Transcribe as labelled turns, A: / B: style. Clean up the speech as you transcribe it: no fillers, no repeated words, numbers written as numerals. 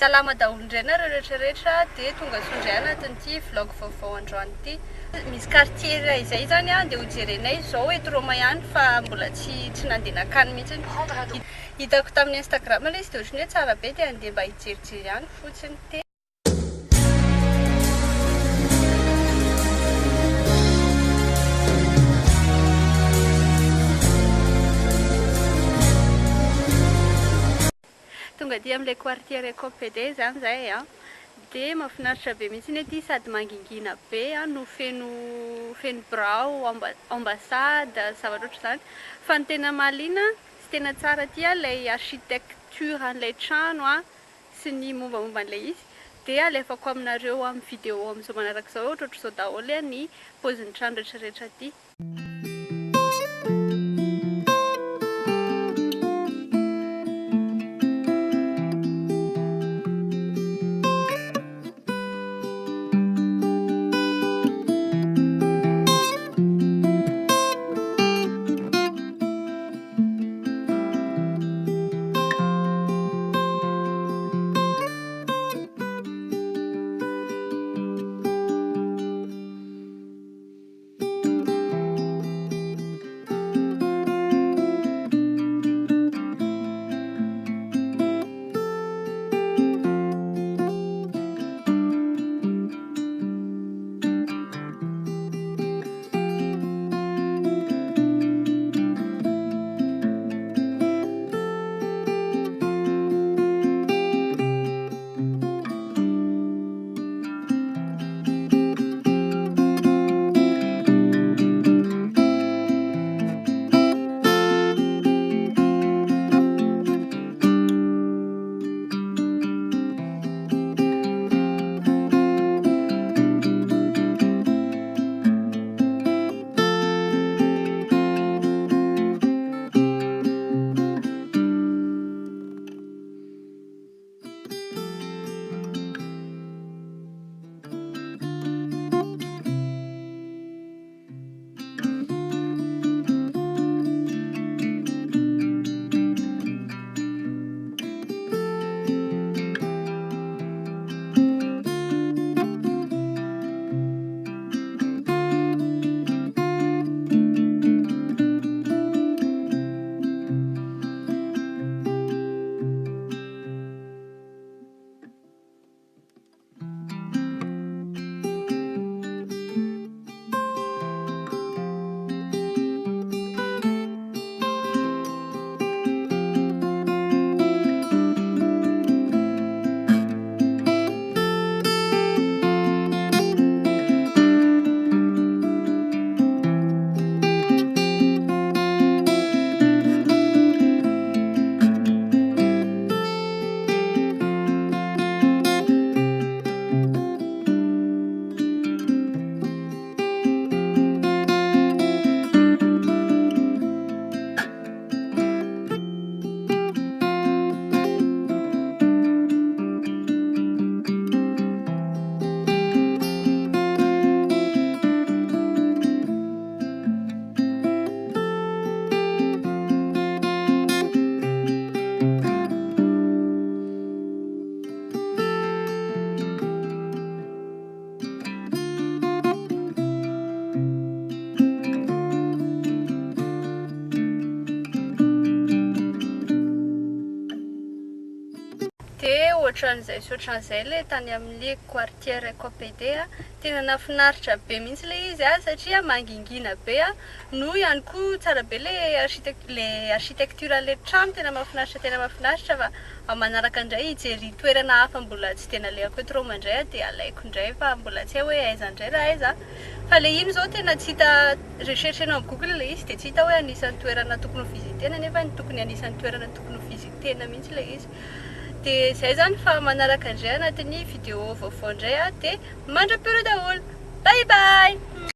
A: Salama daholo indray nareo rehetrarehetra dia tonga sondray anatin'ity vlog vaovao androany ity. Misy quartier iray izay zany dia hojerenay izao eto Roma ihany fa mbola tsy nandeha nakany mihitsy. Hitako tamin'ny Instagram ilay izy dia ohatran'ny hoe tsara be dia andeha mba hijerijery ihany fotsiny te. Tonga dia amin'ilay quartier Recopede zany zay dia mahafinaritra be mihitsy ity sady mangingina be no feno birao, ambassade, zavatra ohatran'izany. Fa ny tena mahaliana sy tena tsara aty ilay architecture an'ilay trano sy ny mombamomba an'ilay izy dia alefako aminareo amin'ny vidéo amin'izao manaraka izao ohatrohatr'izao daholo ny paozin'ny trano rehetrarehetra aty. Ohatran'izay ilay tany amin'ny quartier Recopede tena nafinaritra be mihitsy ilay izy satria mangingina be no ihany koa tsara be ilay architecture an'ilay trano tena mahafinaritra fa manaraka indray hijery toerana hafa mbola tsy tena alehako eto Roma indray dia alaiko indray fa mbola tsy hay hoe aiza indray raha aiza fa ilay iny izao tena tsy hita recherchenao amin'ny Google ilay izy dia tsy hita hoe anisan'ny toerana tokony ho vizitena nefa tokony anisan'ny toerana tokony ho vizitena mihitsy ilay izy. Dia izay zany fa manaraka indray anatin'ny vidéo vaovao indray dia mandrapio daholo. Bye bye!